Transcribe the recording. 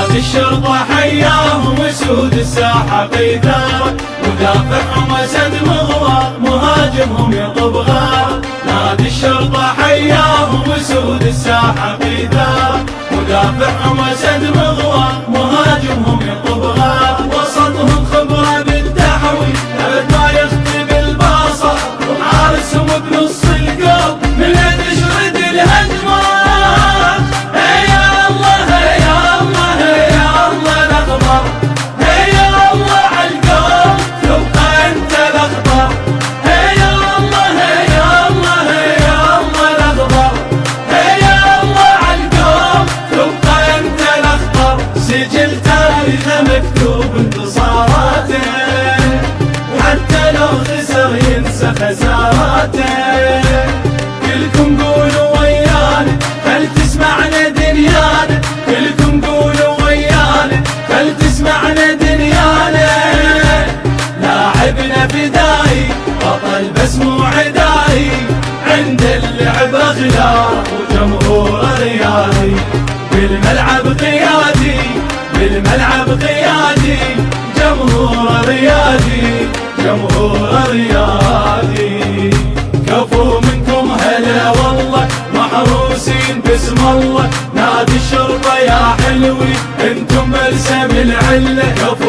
نادي الشرطة حياهم وسود الساحة قيثار، مدافعهم اسد مغوار مهاجمهم يطب غار. نادي الشرطة حياهم وسود الساحة قيثار، مدافعهم اسد مغوار مهاجمهم يطب غار. وسطهم خبرة بالتحوي ابد ما يخطي بالباصة، وحارسهم بنص القلب من تشرد الهجمة. هيا الله هيا الله هيا الله الاخضر، هيا الله عالقلب تبقى انت الاخضر. هيا الله هيا الله هيا الله الاخضر، هيا الله عالقلب تبقى انت الاخضر. سجل تاريخه مكتوب انتصاراته، وحتى لو خسر ينسى خساراته. كلكم قولوا ويانا خل تسمعنا دنيانا، كلكم قولوا ويانا خل تسمعنا دنيانا. لاعبنا فدائي بطل بس مو عدائي، عند اللعب اخلاق وجمهور رياضي. بالملعب قيادي بالملعب قيادي، جمهور رياضي جمهور رياضي. كفو منكم هلا والله محروسين باسم الله، نادي الشرطة يا حلوي انتم بلسم العلة. كفو